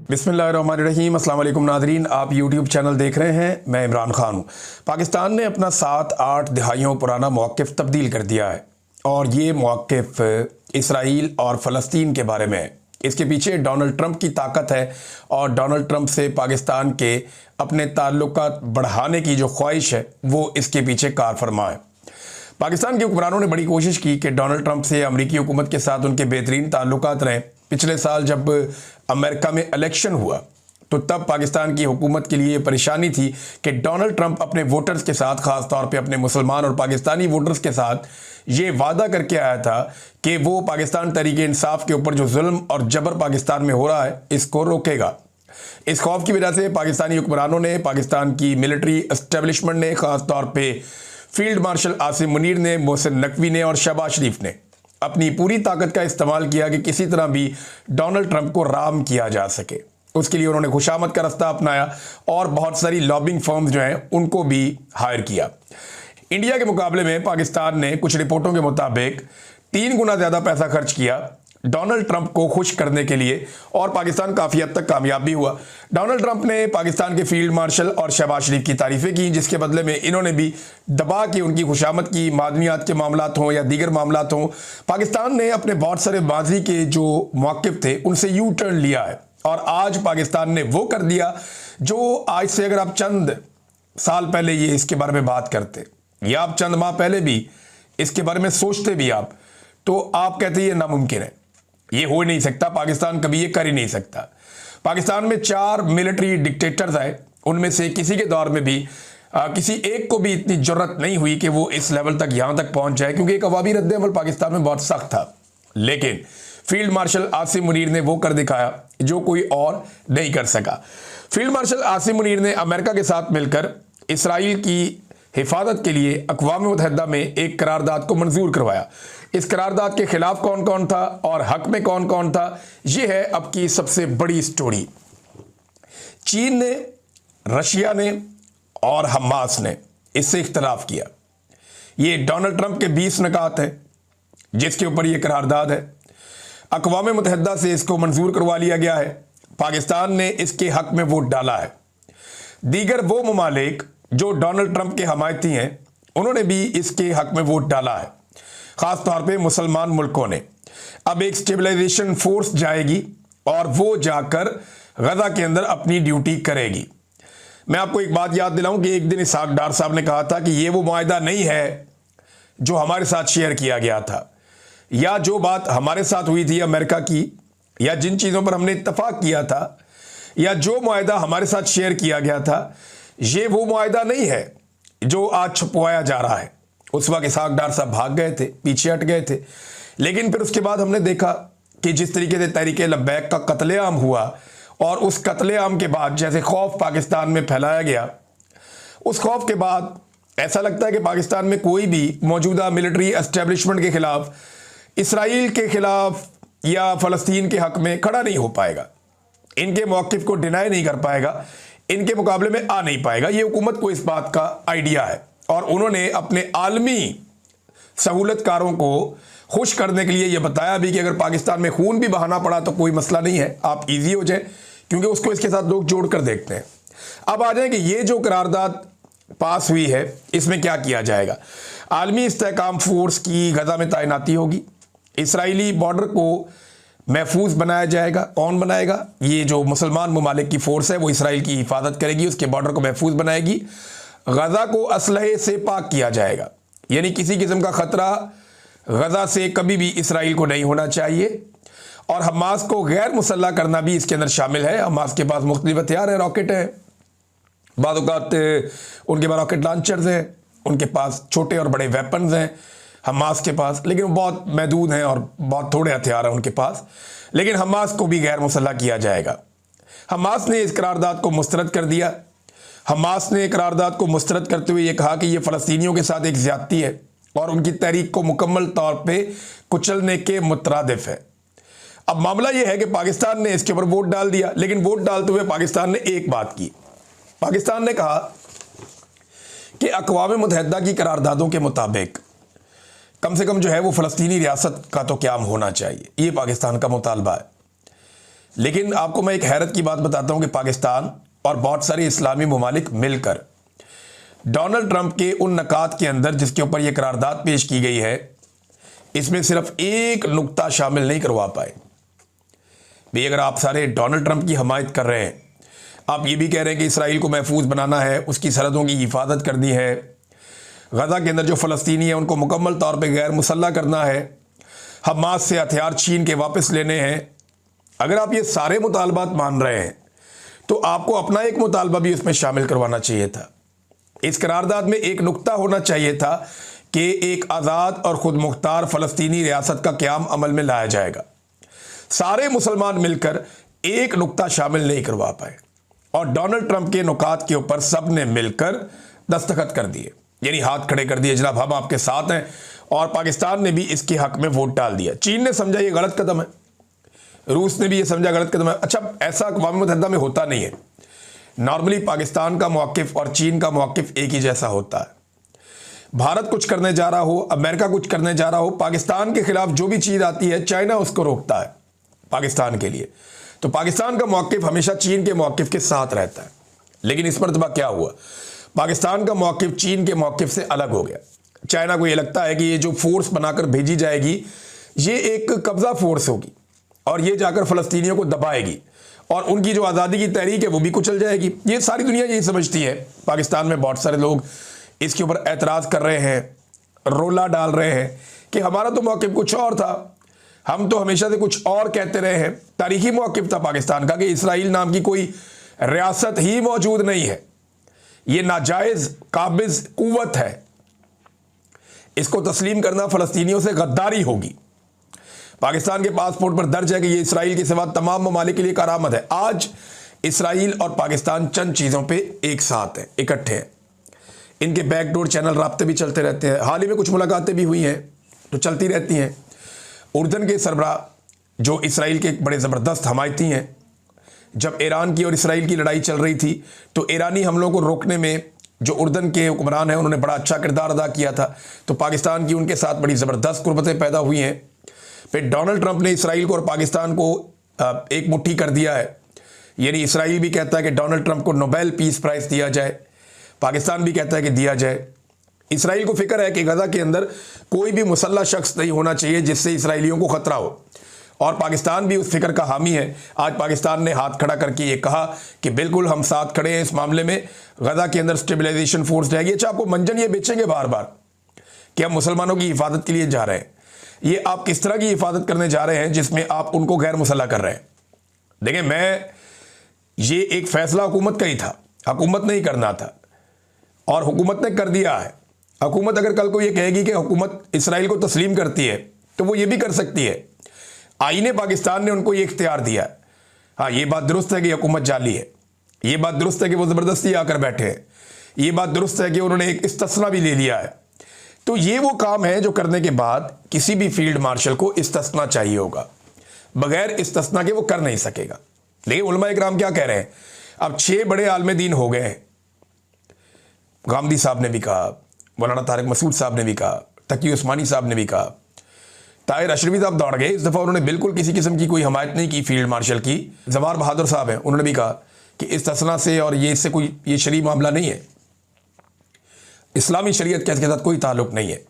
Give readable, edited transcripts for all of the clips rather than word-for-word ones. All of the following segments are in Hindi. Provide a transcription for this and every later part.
बिस्मिल्लाहिर्रहमानिर्रहीम। अस्सलाम वालेकुम नाज़रीन, आप यूट्यूब चैनल देख रहे हैं। मैं इमरान खान हूँ। पाकिस्तान ने अपना 7-8 दहाइयों पुराना मौक़िफ़ तब्दील कर दिया है और ये मौक़िफ़ इसराइल और फ़लस्तीन के बारे में है। इसके पीछे डोनाल्ड ट्रंप की ताकत है और डोनाल्ड ट्रंप से पाकिस्तान के अपने ताल्लुकात बढ़ाने की जो ख्वाहिश है वो इसके पीछे कार फरमा है। पाकिस्तान के हुक्मरानों ने बड़ी कोशिश की कि डोनाल्ड ट्रंप से अमेरिकी हुकूमत के साथ उनके बेहतरीन ताल्लुकात रहें। पिछले साल जब अमेरिका में इलेक्शन हुआ तो तब पाकिस्तान की हुकूमत के लिए परेशानी थी कि डोनाल्ड ट्रंप अपने वोटर्स के साथ, ख़ास तौर पे अपने मुसलमान और पाकिस्तानी वोटर्स के साथ ये वादा करके आया था कि वो पाकिस्तान तहरीक इंसाफ के ऊपर जो जुल्म और जबर पाकिस्तान में हो रहा है इसको रोकेगा। इस खौफ की वजह से पाकिस्तानी हुक्मरानों ने, पाकिस्तान की मिलिट्री एस्टेब्लिशमेंट ने, ख़ास तौर पर फील्ड मार्शल आसिम मुनीर ने, मोहसिन नकवी ने और शहबाज शरीफ ने अपनी पूरी ताकत का इस्तेमाल किया कि किसी तरह भी डोनाल्ड ट्रंप को राम किया जा सके। उसके लिए उन्होंने खुशामद का रास्ता अपनाया और बहुत सारी लॉबिंग फर्म्स जो हैं उनको भी हायर किया। इंडिया के मुकाबले में पाकिस्तान ने कुछ रिपोर्टों के मुताबिक 3 गुना ज़्यादा पैसा खर्च किया डोनाल्ड ट्रंप को खुश करने के लिए और पाकिस्तान काफ़ी हद तक कामयाब भी हुआ। डोनाल्ड ट्रंप ने पाकिस्तान के फील्ड मार्शल और शहबाज शरीफ की तारीफ़ें की, जिसके बदले में इन्होंने भी दबा के उनकी खुशामद की। मादनियात के मामलात हों या दीगर मामलात हों, पाकिस्तान ने अपने बहुत सारे माजी के जो मौक़िफ़ थे उनसे यू टर्न लिया है और आज पाकिस्तान ने वो कर दिया जो आज से अगर आप चंद साल पहले ये इसके बारे में बात करते या आप चंद माह पहले भी इसके बारे में सोचते भी आप, तो आप कहते ये नामुमकिन है, ये हो ही नहीं सकता, पाकिस्तान कभी ये कर ही नहीं सकता। पाकिस्तान में 4 मिलिट्री डिक्टेटर्स आए, उनमें से किसी के दौर में भी किसी एक को भी इतनी जरूरत नहीं हुई कि वो इस लेवल तक यहाँ तक पहुँच जाए, क्योंकि एक अवामी रद्द-ए-अमल पाकिस्तान में बहुत सख्त था। लेकिन फील्ड मार्शल आसिम मुनीर ने वो कर दिखाया जो कोई और नहीं कर सका। फील्ड मार्शल आसिम मुनीर ने अमेरिका के साथ मिलकर इसराइल की हिफाजत के लिए अक़वाम मुत्तहिदा में एक करारदाद को मंजूर करवाया। इस करारदाद के खिलाफ कौन कौन था और हक में कौन कौन था, यह है अब की सबसे बड़ी स्टोरी। चीन ने, रशिया ने और हमास ने इससे इख्तलाफ किया। ये डोनाल्ड ट्रंप के 20 नकात हैं जिसके ऊपर यह करारदाद है। अक़वाम मुत्तहिदा से इसको मंजूर करवा लिया गया है। पाकिस्तान ने इसके हक में वोट डाला है। दीगर वो ममालिक जो डोनाल्ड ट्रंप के हमायती हैं उन्होंने भी इसके हक में वोट डाला है। ख़ास तौर पे मुसलमान मुल्कों ने। अब एक स्टेबलाइजेशन फोर्स जाएगी और वो जाकर गजा के अंदर अपनी ड्यूटी करेगी। मैं आपको एक बात याद दिलाऊं कि एक दिन इसहाक डार साहब ने कहा था कि ये वो मुआहिदा नहीं है जो हमारे साथ शेयर किया गया था, या जो बात हमारे साथ हुई थी अमेरिका की, या जिन चीज़ों पर हमने इत्तफाक किया था, या जो मुआहिदा हमारे साथ शेयर किया गया था, ये वो मुआहिदा नहीं है जो आज छुपवाया जा रहा है। उस वक्त इसहाक डार साहब भाग गए थे, पीछे हट गए थे। लेकिन फिर उसके बाद हमने देखा कि जिस तरीके से तहरीक लब्बैक का कत्लेआम हुआ और उस कत्लेआम के बाद जैसे खौफ पाकिस्तान में फैलाया गया, उस खौफ के बाद ऐसा लगता है कि पाकिस्तान में कोई भी मौजूदा मिलिट्री एस्टेब्लिशमेंट के खिलाफ, इसराइल के खिलाफ या फ़लस्तीन के हक में खड़ा नहीं हो पाएगा, इनके मौक़िफ़ को डिनाई नहीं कर पाएगा, इनके मुकाबले में आ नहीं पाएगा। ये हुकूमत को इस बात का आइडिया है और उन्होंने अपने आलमी सहूलतकारों को खुश करने के लिए यह बताया भी कि अगर पाकिस्तान में खून भी बहाना पड़ा तो कोई मसला नहीं है, आप इजी हो जाए, क्योंकि उसको इसके साथ लोग जोड़ कर देखते हैं। अब आ जाए कि ये जो करारदाद पास हुई है इसमें क्या किया जाएगा। आलमी इस्तेहकाम फोर्स की गजा में तैनाती होगी। इसराइली बॉर्डर को महफूज बनाया जाएगा। कौन बनाएगा? ये जो मुसलमान ममालिक की फ़ोर्स है वो इसराइल की हिफाजत करेगी, उसके बॉर्डर को महफूज बनाएगी। गजा को असलहे से पाक किया जाएगा, यानी किसी किस्म का ख़तरा गजा से कभी भी इसराइल को नहीं होना चाहिए। और हमास को गैर मुसल्लह करना भी इसके अंदर शामिल है। हमास के पास मुख्तलिफ हथियार हैं, रॉकेट हैं, बाद औक़ात उनके पास रॉकेट लॉन्चर्स हैं, उनके पास छोटे और बड़े वेपन्स हैं हमास के पास, लेकिन वो बहुत महदूद हैं और बहुत थोड़े हथियार हैं उनके पास। लेकिन हमास को भी गैर मुसल्लह किया जाएगा। हमास ने इस करारदाद को मुस्तरद कर दिया। हमास ने करारदाद को मुस्तरद करते हुए ये कहा कि ये फ़लस्तीनियों के साथ एक ज़्यादती है और उनकी तहरीक को मुकम्मल तौर पे कुचलने के मुतरादिफ है। अब मामला ये है कि पाकिस्तान ने इसके ऊपर वोट डाल दिया, लेकिन वोट डालते हुए पाकिस्तान ने एक बात की। पाकिस्तान ने कहा कि अक़वाम मुत्तहिदा की करारदादों के मुताबिक कम से कम जो है वो फ़लस्तीनी रियासत का तो क़याम होना चाहिए, ये पाकिस्तान का मुतालबा है। लेकिन आपको मैं एक हैरत की बात बताता हूं कि पाकिस्तान और बहुत सारे इस्लामी ममालिक मिलकर डोनाल्ड ट्रंप के उन नकात के अंदर जिसके ऊपर यह करारदाद पेश की गई है, इसमें सिर्फ एक नुक्ता शामिल नहीं करवा पाए। भाई अगर आप सारे डोनाल्ड ट्रंप की हमायत कर रहे हैं, आप ये भी कह रहे हैं कि इसराइल को महफूज बनाना है, उसकी सरहदों की हिफाजत करनी है, गजा के अंदर जो फ़लस्तीनी है उनको मुकम्मल तौर पे गैर मुसल्लह करना है, हमास से हथियार छीन के वापस लेने हैं, अगर आप ये सारे मुतालबात मान रहे हैं तो आपको अपना एक मुतालबा भी उसमें शामिल करवाना चाहिए था। इस करारदाद में एक नुक्ता होना चाहिए था कि एक आज़ाद और खुद मुख्तार फ़लस्तीनी रियासत का क़याम अमल में लाया जाएगा। सारे मुसलमान मिलकर एक नुक्ता शामिल नहीं करवा पाए और डोनाल्ड ट्रंप के नुकात के ऊपर सब ने मिलकर दस्तखत कर दिए, यानी हाथ खड़े कर दिए, जनाब हम आपके साथ हैं, और पाकिस्तान ने भी इसके हक में वोट डाल दिया। चीन ने समझा ये गलत कदम है, रूस ने भी ये समझा गलत कदम है। अच्छा, ऐसा अक़वाम मुत्तहिदा में होता नहीं है। नॉर्मली पाकिस्तान का मौक़िफ़ और चीन का मौक़िफ़ एक ही जैसा होता है। भारत कुछ करने जा रहा हो, अमेरिका कुछ करने जा रहा हो, पाकिस्तान के खिलाफ जो भी चीज़ आती है चाइना उसको रोकता है पाकिस्तान के लिए। तो पाकिस्तान का मौक़िफ़ हमेशा चीन के मौक़िफ़ के साथ रहता है। लेकिन इस मरतबा क्या हुआ, पाकिस्तान का मौक़िफ़ चीन के मौक़िफ़ से अलग हो गया। चाइना को ये लगता है कि ये जो फोर्स बनाकर भेजी जाएगी ये एक कब्ज़ा फोर्स होगी और ये जाकर फ़लस्तीनियों को दबाएगी और उनकी जो आज़ादी की तहरीक है वो भी कुचल जाएगी। ये सारी दुनिया यही समझती है। पाकिस्तान में बहुत सारे लोग इसके ऊपर एतराज़ कर रहे हैं, रोला डाल रहे हैं कि हमारा तो मौक़िफ़ कुछ और था, हम तो हमेशा से कुछ और कहते रहे हैं। तारीख़ी मौक़िफ़ था पाकिस्तान का कि इसराइल नाम की कोई रियासत ही मौजूद नहीं है, ये नाजायज़ काबिज़ कुव्वत है, इसको तस्लीम करना फ़लस्तीनियों से गद्दारी होगी। पाकिस्तान के पासपोर्ट पर दर्ज है कि ये इसराइल के सिवा तमाम ममालिक के लिए करामत है। आज इसराइल और पाकिस्तान चंद चीज़ों पे एक साथ हैं, इकट्ठे हैं। इनके बैकडोर चैनल राब्ते भी चलते रहते हैं, हाल ही में कुछ मुलाकातें भी हुई हैं तो चलती रहती हैं। उर्दन के सरबराह जो इसराइल के बड़े ज़बरदस्त हमायती हैं, जब ईरान की और इसराइल की लड़ाई चल रही थी तो ईरानी हमलों को रोकने में जो उर्दन के हुक्मरान हैं उन्होंने बड़ा अच्छा किरदार अदा किया था। तो पाकिस्तान की उनके साथ बड़ी ज़बरदस्त कुर्बतें पैदा हुई हैं। फिर डोनाल्ड ट्रंप ने इसराइल को और पाकिस्तान को एक मुट्ठी कर दिया है, यानी इसराइल भी कहता है कि डोनाल्ड ट्रंप को नोबेल पीस प्राइज़ दिया जाए, पाकिस्तान भी कहता है कि दिया जाए। इसराइल को फिक्र है कि गजा के अंदर कोई भी मुसल्लह शख्स नहीं होना चाहिए जिससे इसराइलियों को ख़तरा हो, और पाकिस्तान भी उस फिक्र का हामी है। आज पाकिस्तान ने हाथ खड़ा करके ये कहा कि बिल्कुल हम साथ खड़े हैं इस मामले में, गजा के अंदर स्टेबलाइजेशन फोर्स जाएगी। अच्छा, आपको मंजन ये बेचेंगे बार बार कि हम मुसलमानों की हिफाजत के लिए जा रहे हैं। ये आप किस तरह की हिफाजत करने जा रहे हैं जिसमें आप उनको गैर मुसल्लह कर रहे हैं? देखिए, ये एक फ़ैसला हुकूमत का ही था, हुकूमत ने ही करना था और हुकूमत ने कर दिया है। हुकूमत अगर कल को ये कहेगी कि हुकूमत इसराइल को तस्लीम करती है तो वो ये भी कर सकती है। आईने पाकिस्तान ने उनको ये इख्तियार दिया है। हाँ, ये बात दुरुस्त है कि हुकूमत जाली है, ये बात दुरुस्त है कि वो ज़बरदस्ती आकर बैठे हैं, ये बात दुरुस्त है कि उन्होंने एक इस्तिस्ना भी ले लिया है। तो ये वो काम है जो करने के बाद किसी भी फील्ड मार्शल को इस्तिस्ना चाहिए होगा, बगैर इस्तिस्ना के वो कर नहीं सकेगा। लेकिन उलमा इकराम क्या कह रहे हैं, अब 6 बड़े आलम दीन हो गए हैं। गामदी साहब ने भी कहा, मौलाना तारिक मसूद साहब ने भी कहा, तकी उस्मानी साहब ने भी कहा, ताहिर अशरफी साहब दौड़ गए। इस दफ़ा उन्होंने बिल्कुल किसी किस्म की कोई हमायत नहीं की फील्ड मार्शल की। जवाहर बहादुर साहब हैं, उन्होंने भी कहा कि इस्तिस्ना से और ये इससे कोई ये शरई मामला नहीं है, इस्लामी शरीयत के साथ कोई ताल्लुक़ नहीं है।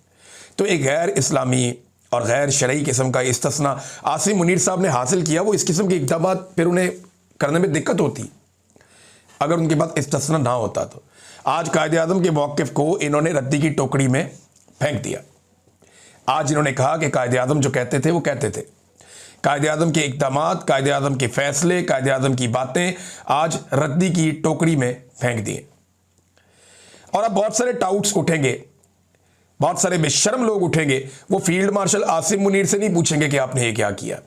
तो एक गैर इस्लामी और गैर शरई किस्म का इस्तिस्ना आसिम मुनीर साहब ने हासिल किया। वो इस किस्म के इक़दामात फिर उन्हें करने में दिक्कत होती अगर उनके पास इस्तिस्ना ना होता। तो आज कायद-ए-आज़म के मौक़िफ़ को इन्होंने रद्दी की टोकरी में फेंक दिया। आज इन्होंने कहा कि कायद-ए-आज़म जो कहते थे वो कहते थे। कायद-ए-आज़म के इक़दामात, कायद-ए-आज़म के फ़ैसले, कायद-ए-आज़म की बातें आज रद्दी की टोकरी में फेंक दिए। और अब बहुत सारे टाउट्स उठेंगे, बहुत सारे बेशर्म लोग उठेंगे, वो फील्ड मार्शल आसिम मुनीर से नहीं पूछेंगे कि आपने ये क्या किया,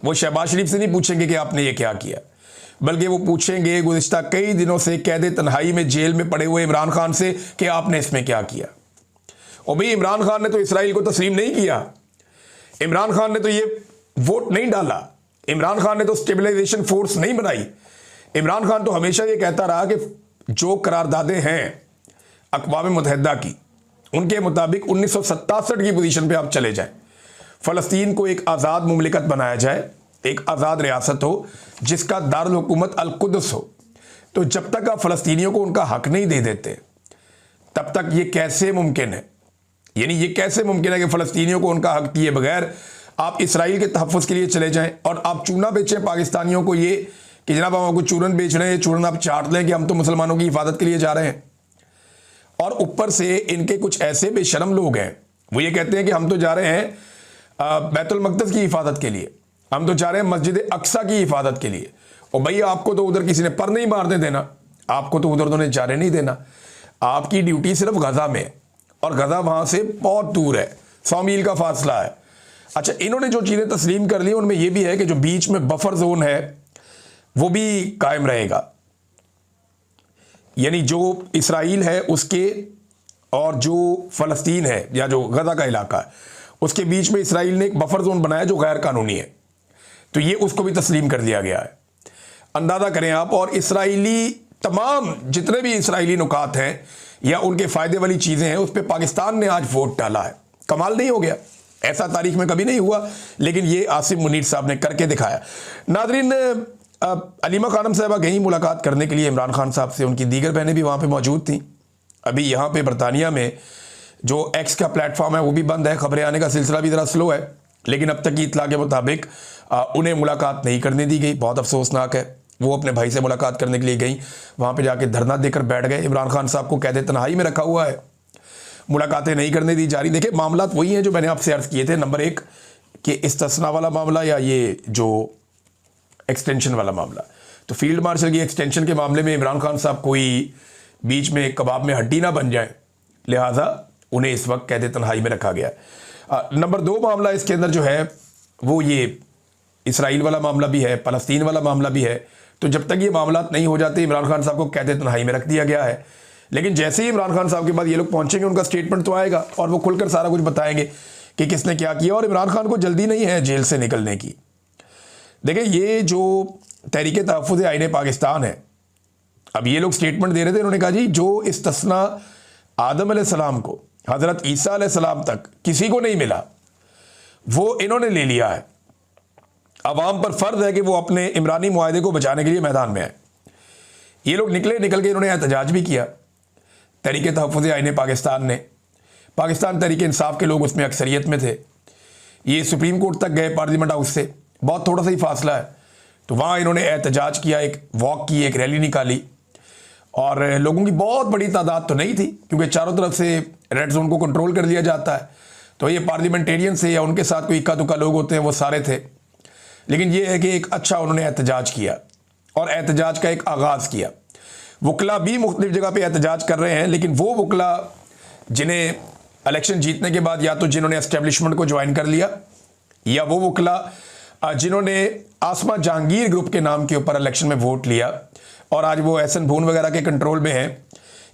वो शहबाज शरीफ से नहीं पूछेंगे कि आपने ये क्या किया, बल्कि वो पूछेंगे गुज़िश्ता कई दिनों से कैद तन्हाई में जेल में पड़े हुए इमरान खान से कि आपने इसमें क्या किया। और भाई, इमरान खान ने तो इसराइल को तस्लीम नहीं किया, इमरान खान ने तो ये वोट नहीं डाला, इमरान खान ने तो स्टेबलाइजेशन फोर्स नहीं बनाई। इमरान खान तो हमेशा ये कहता रहा कि जो करारदादें हैं अक़वाम मुत्तहिदा की, उनके मुताबिक 1967 की पोजीशन पे आप चले जाएं, फ़लस्तीन को एक आज़ाद मुमलिकत बनाया जाए एक आज़ाद रियासत हो जिसका दारुल हुकूमत अल-कुद्स हो, तो जब तक आप फ़लस्तीनियों को उनका हक नहीं दे देते तब तक ये कैसे मुमकिन है? यानी ये कैसे मुमकिन है कि फ़लस्तीनियों को उनका हक दिए बगैर आप इसराइल के तहफ़्फ़ुज़ के लिए चले जाएं और आप चूना बेचें पाकिस्तानियों को, ये कि जनाब हम आपको चूरन बेच रहे हैं, चूरन आप चाट लें कि हम तो मुसलमानों की हिफाजत के लिए जा रहे हैं। और ऊपर से इनके कुछ ऐसे बेशरम लोग हैं, वो ये कहते हैं कि हम तो जा रहे हैं बैतुल मक़दस की हिफाजत के लिए, हम तो जा रहे हैं मस्जिद अक्सा की हिफाजत के लिए। और भैया आपको तो उधर किसी ने पर नहीं मारने देना, आपको तो उधर उन्होंने जाने नहीं देना। आपकी ड्यूटी सिर्फ गज़ा में है और गज़ा वहाँ से बहुत दूर है, 100 मील का फासला है। अच्छा, इन्होंने जो चीज़ें तस्लीम कर ली उनमें यह भी है कि जो बीच में बफर जोन है वो भी कायम रहेगा। यानी जो इसराइल है उसके और जो फ़लस्तीन है या जो गज़ा का इलाका है उसके बीच में इसराइल ने एक बफर जोन बनाया जो गैर कानूनी है, तो ये उसको भी तस्लीम कर लिया गया है। अंदाज़ा करें आप, और इसराइली तमाम जितने भी इसराइली नुकात हैं या उनके फ़ायदे वाली चीज़ें हैं उस पर पाकिस्तान ने आज वोट डाला है। कमाल नहीं हो गया? ऐसा तारीख में कभी नहीं हुआ, लेकिन ये आसिम मुनीर साहब ने करके दिखाया। नाज़रीन, अलीमा खानम साहबा गई मुलाकात करने के लिए इमरान खान साहब से, उनकी दीगर बहनें भी वहाँ पे मौजूद थीं। अभी यहाँ पे बरतानिया में जो एक्स का प्लेटफॉर्म है वो भी बंद है, खबरें आने का सिलसिला भी ज़रा स्लो है, लेकिन अब तक की इतला के मुताबिक उन्हें मुलाकात नहीं करने दी गई। बहुत अफसोसनाक है। वो अपने भाई से मुलाकात करने के लिए गई, वहाँ पर जाके धरना देकर बैठ गए। इमरान खान साहब को कैद तन्हाई में रखा हुआ है, मुलाकातें नहीं करने दी जा रही। देखिए, मामला वही हैं जो मैंने आपसे अर्ज़ किए थे। नंबर एक कि इस्तिस्ना वाला मामला या ये जो एक्सटेंशन वाला मामला, तो फील्ड मार्शल की एक्सटेंशन के मामले में इमरान खान साहब कोई बीच में कबाब में हड्डी ना बन जाए, लिहाजा उन्हें इस वक्त कैद तन्हाई में रखा गया। नंबर दो मामला इसके अंदर जो है वो ये इसराइल वाला मामला भी है, फ़लस्तीन वाला मामला भी है। तो जब तक ये मामला नहीं हो जाते इमरान खान साहब को कैद तन्हाई में रख दिया गया है। लेकिन जैसे ही इमरान खान साहब के बाद ये लोग पहुंचेंगे उनका स्टेटमेंट तो आएगा और वो खुलकर सारा कुछ बताएंगे कि किसने क्या किया। और इमरान खान को जल्दी नहीं है जेल से निकलने की। देखिए, ये जो तहरीक तहफ़्फ़ुज़ आईन पाकिस्तान है, अब ये लोग स्टेटमेंट दे रहे थे, उन्होंने कहा जी जो इस्तिस्ना आदम अलैहिस्सलाम को हज़रत ईसा अलैहिस्सलाम तक किसी को नहीं मिला वो इन्होंने ले लिया है। अवाम पर फ़र्ज़ है कि वो अपने इमरानी मुआहदे को बचाने के लिए मैदान में आए। ये लोग निकल के इन्होंने एहतजाज भी किया। तहरीक तहफ़्फ़ुज़ आईन पाकिस्तान ने, पाकिस्तान तहरीक इंसाफ के लोग उसमें अक्सरियत में थे। ये सुप्रीम कोर्ट तक गए, पार्लियामेंट हाउस से बहुत थोड़ा सा ही फासला है, तो वहाँ इन्होंने एहतजाज किया, एक वॉक की, एक रैली निकाली। और लोगों की बहुत बड़ी तादाद तो नहीं थी क्योंकि चारों तरफ से रेड जोन को कंट्रोल कर लिया जाता है, तो ये पार्लियामेंटेरियन से या उनके साथ कोई इक्का दुक्का लोग होते हैं वो सारे थे। लेकिन ये है कि एक अच्छा उन्होंने एहतजाज किया और एहतजाज का एक आगाज़ किया। वकला भी मुख्तलिफ जगह पे एहतजाज कर रहे हैं, लेकिन वो वकला जिन्हें इलेक्शन जीतने के बाद या तो जिन्होंने एस्टेब्लिशमेंट को ज्वाइन कर लिया या वो वकला जिन्होंने आसमा जहांगीर ग्रुप के नाम के ऊपर इलेक्शन में वोट लिया और आज वो एहसन भून वगैरह के कंट्रोल में हैं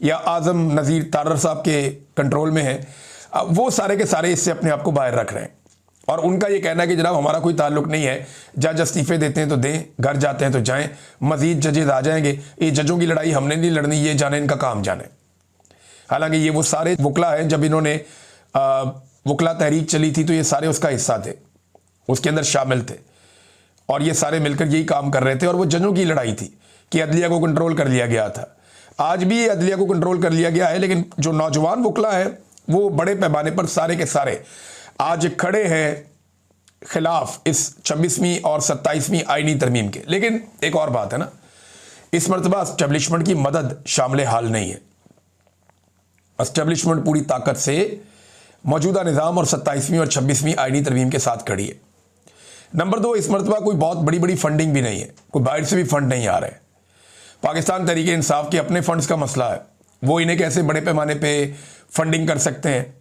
या आज़म नज़ीर तारर साहब के कंट्रोल में हैं, वो सारे के सारे इससे अपने आप को बाहर रख रहे हैं। और उनका ये कहना है कि जनाब हमारा कोई ताल्लुक नहीं है, जज इस्तीफ़े देते हैं तो दें, घर जाते हैं तो जाएं, मज़ीद जजेज आ जाएंगे, ये जजों की लड़ाई हमने नहीं लड़नी, ये जाने इनका काम जाने। हालांकि ये वो सारे वकला हैं, जब इन्होंने वकला तहरीक चली थी तो ये सारे उसका हिस्सा थे, उसके अंदर शामिल थे और ये सारे मिलकर यही काम कर रहे थे। और वो जजों की लड़ाई थी कि अदलिया को कंट्रोल कर लिया गया था। आज भी अदलिया को कंट्रोल कर लिया गया है, लेकिन जो नौजवान वकला है वो बड़े पैमाने पर सारे के सारे आज खड़े हैं खिलाफ इस 26वीं और 27वीं आईनी तरमीम के। लेकिन एक और बात है ना, इस मरतबा एस्टेब्लिशमेंट की मदद शामिल हाल नहीं है। एस्टेब्लिशमेंट पूरी ताकत से मौजूदा निज़ाम और 27वीं और 26वीं आईनी तरमीम के साथ खड़ी है। नंबर दो, इस मरतबा कोई बहुत बड़ी बड़ी फंडिंग भी नहीं है, कोई बाहर से भी फंड नहीं आ रहे। पाकिस्तान तहरीक इंसाफ के अपने फंड्स का मसला है, वो इन्हें कैसे बड़े पैमाने पे फंडिंग कर सकते हैं।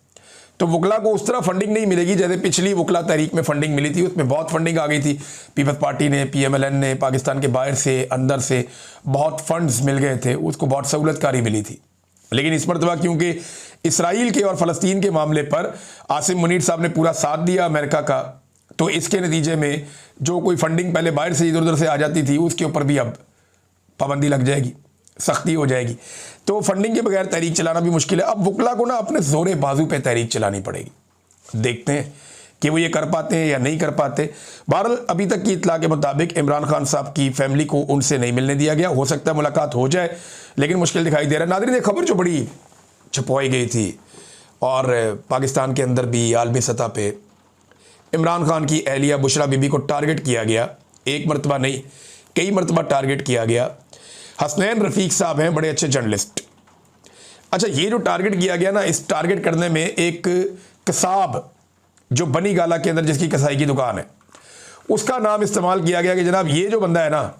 तो वकला को उस तरह फंडिंग नहीं मिलेगी जैसे पिछली वकला तहरीक में फंडिंग मिली थी, उसमें बहुत फंडिंग आ गई थी। पीपल्स पार्टी ने, PMLN ने, पाकिस्तान के बाहर से अंदर से बहुत फंड्स मिल गए थे, उसको बहुत सहूलतकारी मिली थी। लेकिन इस मरतबा क्योंकि इसराइल के और फ़लस्तीन के मामले पर आसिम मुनीर साहब ने पूरा साथ दिया अमेरिका का, तो इसके नतीजे में जो कोई फंडिंग पहले बाहर से इधर उधर से आ जाती थी उसके ऊपर भी अब पाबंदी लग जाएगी, सख्ती हो जाएगी। तो फंडिंग के बगैर तहरीक चलाना भी मुश्किल है। अब वकला को ना अपने जोरे बाजू पे तहरीक चलानी पड़ेगी। देखते हैं कि वो ये कर पाते हैं या नहीं कर पाते। बहरहाल अभी तक की इत्तला के मुताबिक इमरान खान साहब की फैमिली को उनसे नहीं मिलने दिया गया। हो सकता है मुलाकात हो जाए, लेकिन मुश्किल दिखाई दे रहा है। नाज़रीन, ये खबर जो बड़ी छपवाई गई थी और पाकिस्तान के अंदर भी आलमी सतह पे इमरान खान की अहलिया बुशरा बीबी को टारगेट किया गया, एक मरतबा नहीं कई मरतबा टारगेट किया गया। हसनैन रफ़ीक साहब हैं बड़े अच्छे जर्नलिस्ट। अच्छा, ये जो टारगेट किया गया ना, इस टारगेट करने में एक कसाब जो बनी गाला के अंदर जिसकी कसाई की दुकान है, उसका नाम इस्तेमाल किया गया कि जनाब ये जो बंदा है ना,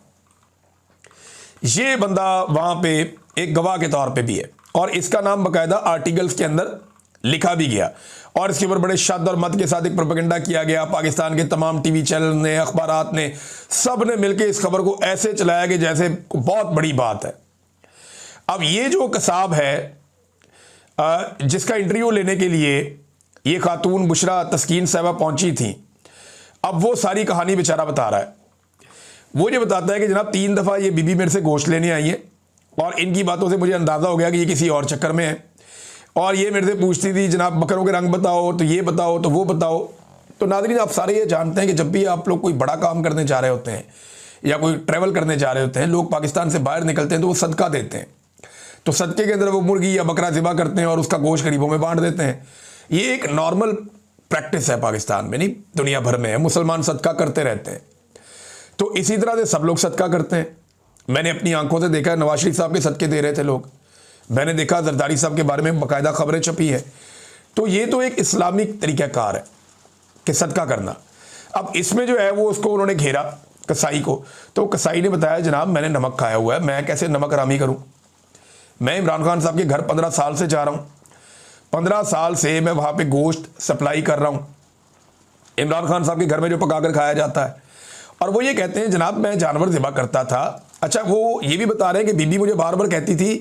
ये बंदा वहाँ पे एक गवाह के तौर पे भी है, और इसका नाम बाकायदा आर्टिकल्स के अंदर लिखा भी गया और इसके ऊपर बड़े शद और मत के साथ एक प्रोपेगेंडा किया गया। पाकिस्तान के तमाम टीवी चैनल ने, अखबारात ने, सब ने मिलकर इस खबर को ऐसे चलाया कि जैसे बहुत बड़ी बात है। अब ये जो कसाब है जिसका इंटरव्यू लेने के लिए ये खातून बुशरा तस्कीन साहबा पहुंची थी, अब वो सारी कहानी बेचारा बता रहा है। वो ये बताता है कि जनाब 3 दफ़ा ये बीबी मेरे से गोश्त लेने आई है और इनकी बातों से मुझे अंदाज़ा हो गया कि ये किसी और चक्कर में है, और ये मेरे से पूछती थी जनाब बकरों के रंग बताओ, तो ये बताओ, तो वो बताओ। तो नाज़रीन, आप सारे ये जानते हैं कि जब भी आप लोग कोई बड़ा काम करने जा रहे होते हैं या कोई ट्रैवल करने जा रहे होते हैं, लोग पाकिस्तान से बाहर निकलते हैं तो वो सदका देते हैं। तो सदके के अंदर वो मुर्गी या बकरा ज़िबा करते हैं और उसका गोश्त गरीबों में बांट देते हैं। ये एक नॉर्मल प्रैक्टिस है पाकिस्तान में, नहीं दुनिया भर में है। मुसलमान सदका करते रहते हैं, तो इसी तरह से सब लोग सदका करते हैं। मैंने अपनी आंखों से देखा, नवाज शरीफ साहब के सदके दे रहे थे लोग। मैंने देखा जरदारी साहब के बारे में बाकायदा खबरें छपी है। तो ये तो एक इस्लामिक तरीक़ाकार है कि सदका करना। अब इसमें जो है वो उसको उन्होंने घेरा कसाई को, तो कसाई ने बताया जनाब मैंने नमक खाया हुआ है, मैं कैसे नमक हरामी करूं। मैं इमरान खान साहब के घर 15 साल से जा रहा हूं, 15 साल से मैं वहां पे गोश्त सप्लाई कर रहा हूं इमरान खान साहब के घर में जो पकाकर खाया जाता है। और वो ये कहते हैं जनाब मैं जानवर ज़िबा करता था। अच्छा, वो ये भी बता रहे हैं कि बीबी मुझे बार बार कहती थी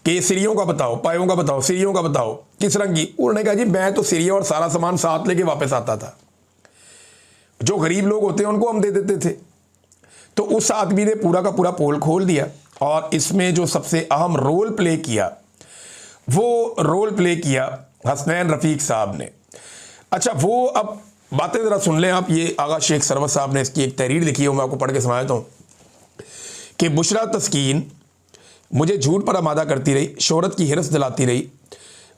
कि सिरियों का बताओ, पायों का बताओ, सिरियों का बताओ किस रंग की। उन्होंने कहा जी मैं तो सिरिया और सारा सामान साथ लेके वापस आता था, जो गरीब लोग होते हैं उनको हम दे देते थे। तो उस आदमी ने पूरा का पूरा पोल खोल दिया और इसमें जो सबसे अहम रोल प्ले किया वो रोल प्ले किया हसनैन रफ़ीक साहब ने। अच्छा, वो अब बातें ज़रा सुन लें आप। ये आगा शेख सरवत साहब ने इसकी एक तहरीर लिखी है, मैं आपको पढ़ के सुनाता हूँ कि बुशरा तस्कीन मुझे झूठ पर आमादा करती रही, शोहरत की हिरस दिलाती रही।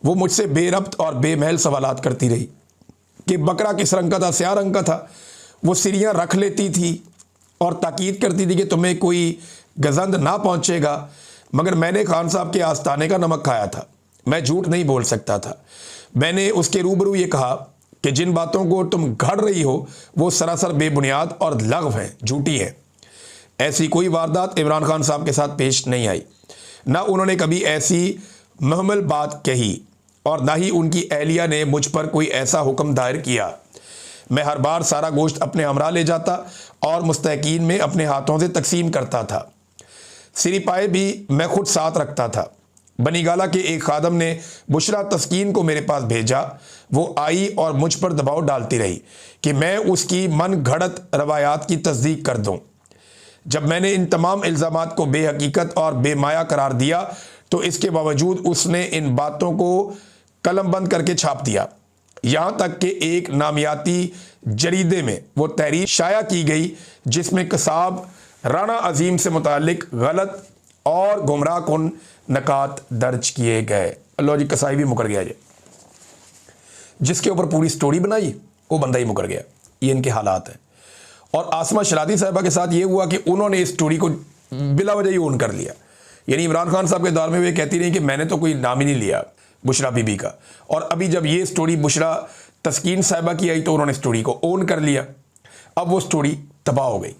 वो मुझसे बेरब्त और बेमहल सवालात करती रही कि बकरा किस रंग का था, स्याह रंग का था। वो सिरियाँ रख लेती थी और ताकीद करती थी कि तुम्हें कोई गजंद ना पहुँचेगा, मगर मैंने खान साहब के आस्ताने का नमक खाया था, मैं झूठ नहीं बोल सकता था। मैंने उसके रूबरू ये कहा कि जिन बातों को तुम घड़ रही हो वो सरासर बेबुनियाद और लगव हैं, झूठी है। ऐसी कोई वारदात इमरान खान साहब के साथ पेश नहीं आई, ना उन्होंने कभी ऐसी महमल बात कही और ना ही उनकी अहलिया ने मुझ पर कोई ऐसा हुक्म दायर किया। मैं हर बार सारा गोश्त अपने हमरा ले जाता और मुस्तहकीन में अपने हाथों से तकसीम करता था। सिरिपाए भी मैं खुद साथ रखता था। बनीगाला के एक खादम ने बुशरा तस्कीन को मेरे पास भेजा। वो आई और मुझ पर दबाव डालती रही कि मैं उसकी मन घड़त रवायात की तस्दीक कर दूं। जब मैंने इन तमाम इल्ज़ामात को बेहकीकत और बेमाया करार दिया तो इसके बावजूद उसने इन बातों को कलम बंद करके छाप दिया। यहाँ तक कि एक नामियाती जरीदे में वो तहरीर शाया की गई जिसमें कसाब राणा अजीम से मुतालिक गलत और गुमराह कुन नकात दर्ज किए गए। अल्लाह जी, कसाई भी मुकर गया। ये जिसके ऊपर पूरी स्टोरी बनाई वो बंदा ही मुकर गया। ये इनके हालात हैं। और आसमा शरादी साहिबा के साथ ये हुआ कि उन्होंने इस स्टोरी को बिला वजह ही ओन कर लिया। यानी इमरान खान साहब के दौर में वे कहती रही कि मैंने तो कोई नाम ही नहीं लिया बुशरा बीबी का, और अभी जब ये स्टोरी बुशरा तस्कीन साहिबा की आई तो उन्होंने स्टोरी को ओन कर लिया। अब वो स्टोरी तबाह हो गई।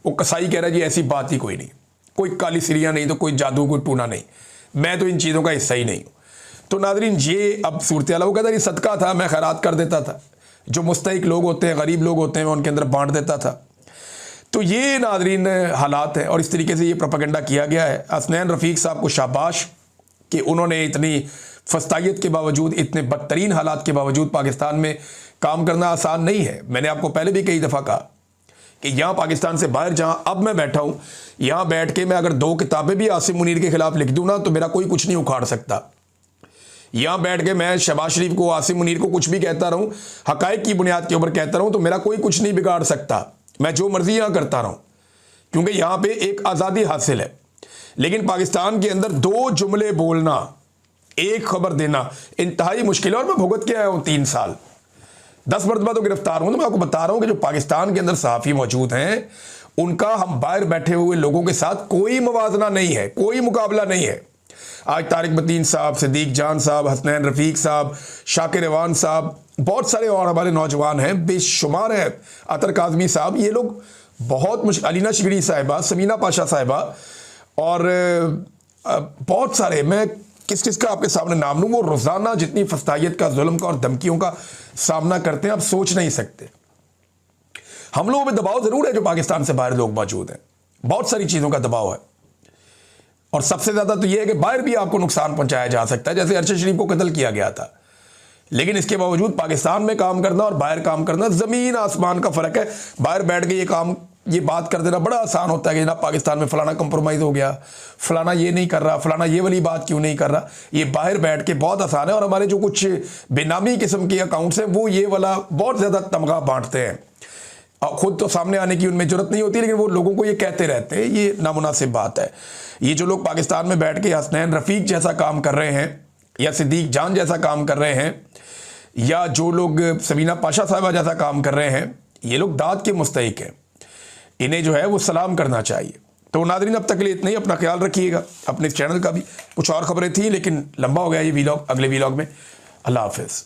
वो कसाई कह रहा है जी ऐसी बात ही कोई नहीं, कोई काली सिरिया नहीं, तो कोई जादू, कोई टूना नहीं, मैं तो इन चीज़ों का हिस्सा ही नहीं हूँ। तो नादरीन, ये अब सूरत हाल। वो कहता है सदका था, मैं खैरात कर देता था, जो मुस्तहिक लोग होते हैं, गरीब लोग होते हैं, मैं उनके अंदर बांट देता था। तो ये नादरीन हालात हैं और इस तरीके से ये प्रोपेगेंडा किया गया है। हसनैन रफ़ीक साहब को शाबाश कि उन्होंने इतनी फस्तायत के बावजूद, इतने बदतरीन हालात के बावजूद पाकिस्तान में काम करना आसान नहीं है। मैंने आपको पहले भी कई दफ़ा कहा कि यहाँ पाकिस्तान से बाहर जहाँ अब मैं बैठा हूँ, यहाँ बैठ के मैं अगर 2 किताबें भी आसिम मुनीर के ख़िलाफ़ लिख दूँ ना तो मेरा कोई कुछ नहीं उखाड़ सकता। यहां बैठ के मैं शहबाज शरीफ को, आसिम मुनीर को कुछ भी कहता रहूं, हकायक की बुनियाद के ऊपर कहता रहूं, तो मेरा कोई कुछ नहीं बिगाड़ सकता। मैं जो मर्जी यहां करता रहूं, क्योंकि यहां पे एक आज़ादी हासिल है। लेकिन पाकिस्तान के अंदर 2 जुमले बोलना, एक खबर देना इंतहाई मुश्किल है। और मैं भुगत के आया हूं 3 साल, 10 मरतबा तो गिरफ्तार हूं। तो मैं आपको बता रहा हूं कि जो पाकिस्तान के अंदर सहाफ़ी मौजूद हैं, उनका हम बाहर बैठे हुए लोगों के साथ कोई मुवाजना नहीं है, कोई मुकाबला नहीं है। आज तारिक मतीन साहब, सिद्दीक जान साहब, हसनैन रफ़ीक साहब, शाकिर रवान साहब, बहुत सारे और हमारे नौजवान हैं, बेशुमार हैं, अतर काज़मी साहब, ये लोग बहुत मुश्किल, अलीना शिगड़ी साहिबा, समीना पाशा साहिबा, और बहुत सारे, मैं किस किस का आपके सामने नाम लूँ, वो रोज़ाना जितनी फस्तायत का, जुल्म का और धमकियों का सामना करते हैं, आप सोच नहीं सकते। हम लोगों पे दबाव ज़रूर है जो पाकिस्तान से बाहर लोग मौजूद हैं, बहुत सारी चीज़ों का दबाव है। और सबसे ज़्यादा तो यह है कि बाहर भी आपको नुकसान पहुंचाया जा सकता है, जैसे अरशद शरीफ को कत्ल किया गया था। लेकिन इसके बावजूद पाकिस्तान में काम करना और बाहर काम करना ज़मीन आसमान का फ़र्क है। बाहर बैठ के ये बात कर देना बड़ा आसान होता है कि जनाब पाकिस्तान में फ़लाना कंप्रोमाइज़ हो गया, फ़लाना ये नहीं कर रहा, फ़लाना ये वाली बात क्यों नहीं कर रहा। ये बाहर बैठ के बहुत आसान है। और हमारे जो कुछ बेनामी किस्म के अकाउंट्स हैं, वो ये वाला बहुत ज़्यादा तमगा बांटते हैं। खुद तो सामने आने की उनमें जरूरत नहीं होती, लेकिन वो लोगों को ये कहते रहते हैं, ये नामुनासिब बात है। ये जो लोग पाकिस्तान में बैठ के हसनैन रफ़ीक जैसा काम कर रहे हैं, या सिद्दीक जान जैसा काम कर रहे हैं, या जो लोग समीना पाशा साहिबा जैसा काम कर रहे हैं, ये लोग दाद के मुस्तहिक हैं। इन्हें जो है वो सलाम करना चाहिए। तो नाज़रीन, अब तक के लिए इतना ही। अपना ख्याल रखिएगा, अपने चैनल का भी। कुछ और खबरें थी लेकिन लंबा हो गया ये वीलॉग, अगले वीलॉग में। अल्लाह हाफ़िज़।